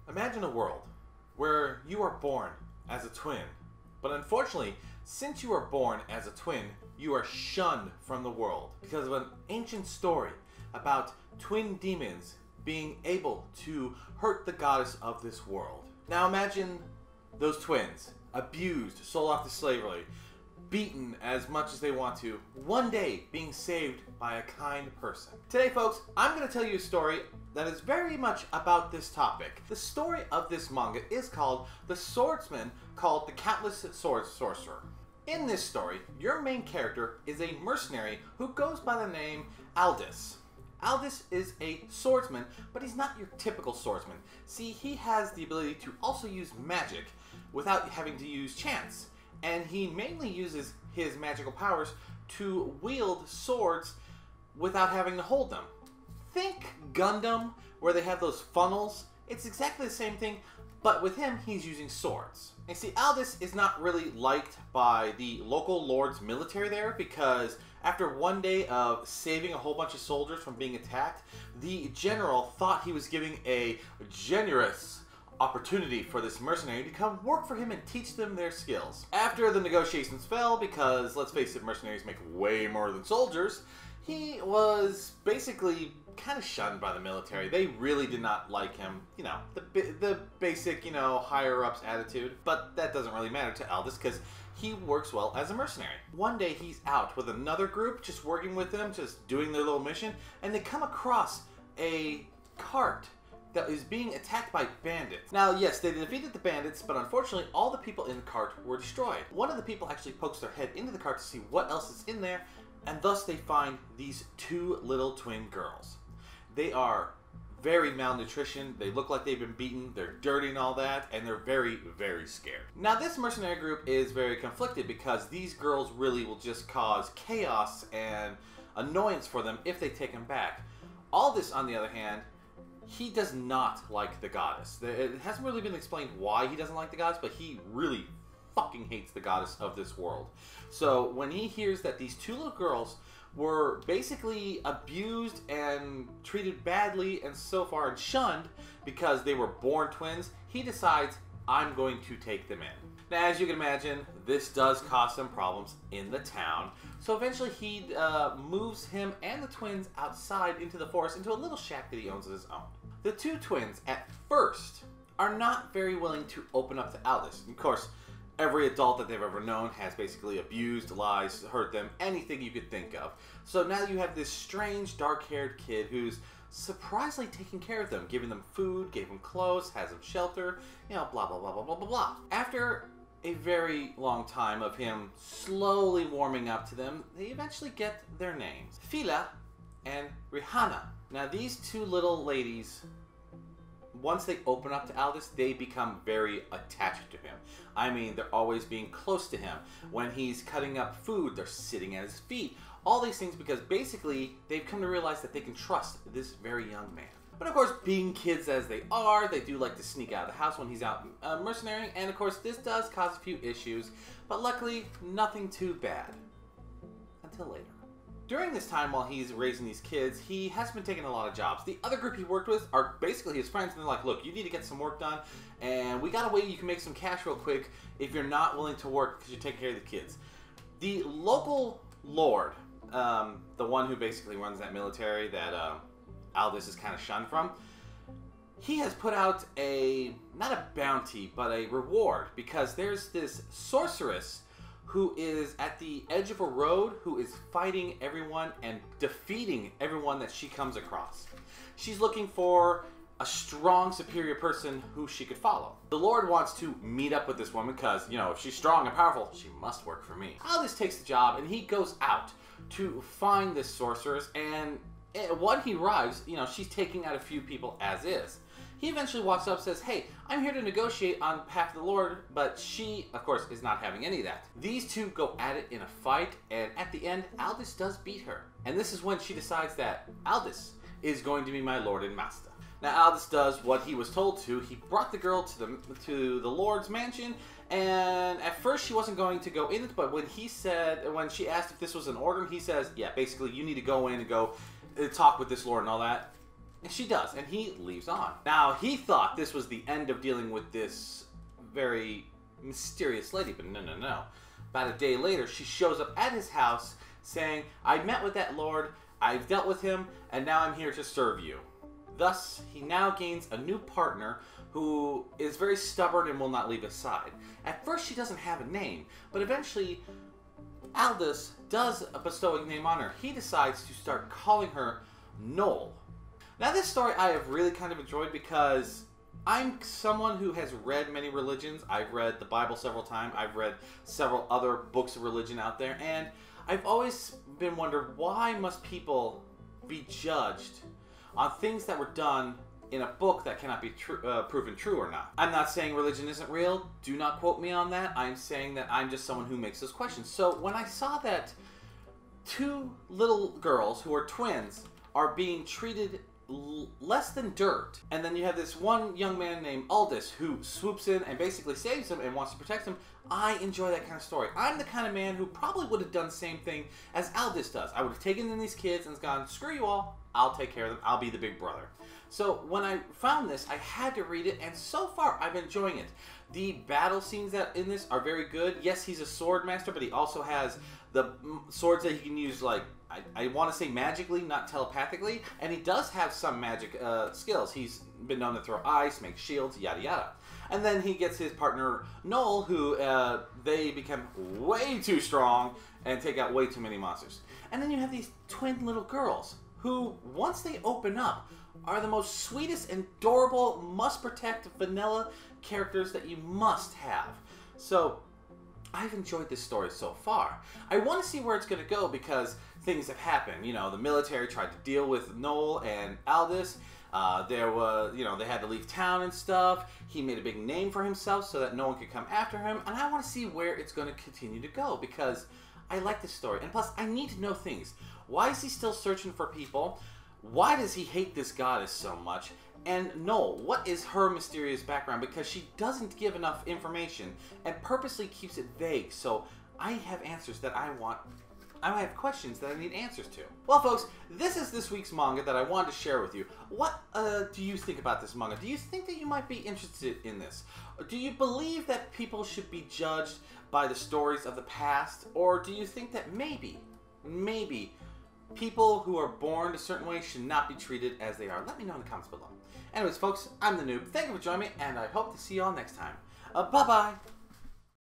Imagine a world where you are born as a twin, but unfortunately, since you are born as a twin, you are shunned from the world because of an ancient story about twin demons being able to hurt the goddess of this world. Now imagine those twins, abused, sold off to slavery, beaten as much as they want to, one day being saved by a kind person. Today, folks, I'm going to tell you a story that is very much about this topic. The story of this manga is called The Swordsman, called the Countless Sword Sorcerer. In this story, your main character is a mercenary who goes by the name Aldous. Aldous is a swordsman, but he's not your typical swordsman. See, he has the ability to also use magic without having to use chance. And he mainly uses his magical powers to wield swords without having to hold them. Think Gundam, where they have those funnels. It's exactly the same thing, but with him, he's using swords. And see, Aldous is not really liked by the local lord's military there because after one day of saving a whole bunch of soldiers from being attacked, the general thought he was giving a generous opportunity for this mercenary to come work for him and teach them their skills. After the negotiations fell, because let's face it, mercenaries make way more than soldiers, he was basically kind of shunned by the military. They really did not like him. You know, the basic, you know, higher-ups attitude. But that doesn't really matter to Aldous because he works well as a mercenary. One day he's out with another group, just working with them, just doing their little mission, and they come across a cart that is being attacked by bandits. Now, yes, they defeated the bandits, but unfortunately, all the people in the cart were destroyed. One of the people actually pokes their head into the cart to see what else is in there, and thus they find these two little twin girls. They are very malnutrition, they look like they've been beaten, they're dirty and all that, and they're very, very scared. Now, this mercenary group is very conflicted because these girls really will just cause chaos and annoyance for them if they take them back. Aldous, on the other hand, he does not like the goddess. It hasn't really been explained why he doesn't like the goddess, but he really fucking hates the goddess of this world. So when he hears that these two little girls were basically abused and treated badly and so far and shunned because they were born twins, he decides, I'm going to take them in. Now, as you can imagine, this does cause some problems in the town. So eventually he moves him and the twins outside into the forest, into a little shack that he owns of his own. The two twins, at first, are not very willing to open up to Aldous. Of course, every adult that they've ever known has basically abused, lies, hurt them, anything you could think of. So now you have this strange, dark-haired kid who's surprisingly taking care of them, giving them food, gave them clothes, has them shelter, you know, blah, blah, blah, blah, blah, blah, blah. After a very long time of him slowly warming up to them, they eventually get their names, Fila and Rihanna. Now these two little ladies, once they open up to Aldous, they become very attached to him. I mean, they're always being close to him. When he's cutting up food, they're sitting at his feet. All these things because basically they've come to realize that they can trust this very young man. But of course, being kids as they are, they do like to sneak out of the house when he's out mercenarying. And of course, this does cause a few issues, but luckily, nothing too bad. Until later. During this time while he's raising these kids, he has been taking a lot of jobs. The other group he worked with are basically his friends, and they're like, look, you need to get some work done, and we got a way you can make some cash real quick if you're not willing to work because you're taking care of the kids. The local lord, the one who basically runs that military that Aldous is kind of shunned from, he has put out not a bounty, but a reward, because there's this sorceress who is at the edge of a road, who is fighting everyone and defeating everyone that she comes across. She's looking for a strong, superior person who she could follow. The Lord wants to meet up with this woman because, you know, if she's strong and powerful, she must work for me. Aldous takes the job and he goes out to find this sorceress, and when he arrives, you know, she's taking out a few people as is. He eventually walks up and says, hey, I'm here to negotiate on behalf of the Lord, but she, of course, is not having any of that. These two go at it in a fight, and at the end, Aldous does beat her. And this is when she decides that Aldous is going to be my Lord and Master. Now, Aldous does what he was told to. He brought the girl to the Lord's mansion, and at first she wasn't going to go in it, but when she asked if this was an order, he says, yeah, basically, you need to go in and go talk with this Lord and all that. And she does, and he leaves on. Now, he thought this was the end of dealing with this very mysterious lady, but no, no, no. About a day later, she shows up at his house saying, I met with that lord, I've dealt with him, and now I'm here to serve you. Thus, he now gains a new partner who is very stubborn and will not leave his side. At first, she doesn't have a name, but eventually, Aldous does bestow a name on her. He decides to start calling her Noel. Now, this story I have really kind of enjoyed because I'm someone who has read many religions. I've read the Bible several times. I've read several other books of religion out there, and I've always been wondering, why must people be judged on things that were done in a book that cannot be proven true or not? I'm not saying religion isn't real. Do not quote me on that. I'm saying that I'm just someone who makes those questions. So when I saw that two little girls who are twins are being treated less than dirt, and then you have this one young man named Aldous who swoops in and basically saves him and wants to protect him, I enjoy that kind of story. I'm the kind of man who probably would have done the same thing as Aldous does. I would have taken in these kids and gone, screw you all, I'll take care of them, I'll be the big brother. So when I found this, I had to read it, and so far I've been enjoying it. The battle scenes that in this are very good. Yes, he's a sword master, but he also has the swords that he can use, like, I want to say magically, not telepathically, and he does have some magic skills. He's been known to throw ice, make shields, yada yada. And then he gets his partner Noel, who they become way too strong and take out way too many monsters. And then you have these twin little girls who, once they open up, are the most sweetest and adorable, must-protect vanilla characters that you must have. So I've enjoyed this story so far. I want to see where it's going to go because things have happened. You know, the military tried to deal with Noel and Aldous. There was, you know, they had to leave town and stuff. He made a big name for himself so that no one could come after him. And I want to see where it's going to continue to go because I like this story. And plus, I need to know things. Why is he still searching for people? Why does he hate this goddess so much? And Noel, what is her mysterious background? Because she doesn't give enough information and purposely keeps it vague. So I have answers that I want. I have questions that I need answers to. Well, folks, this is this week's manga that I wanted to share with you. What do you think about this manga? Do you think that you might be interested in this? Do you believe that people should be judged by the stories of the past? Or do you think that maybe people who are born a certain way should not be treated as they are? Let me know in the comments below. Anyways, folks, I'm the Noob. Thank you for joining me, and I hope to see you all next time. Bye-bye.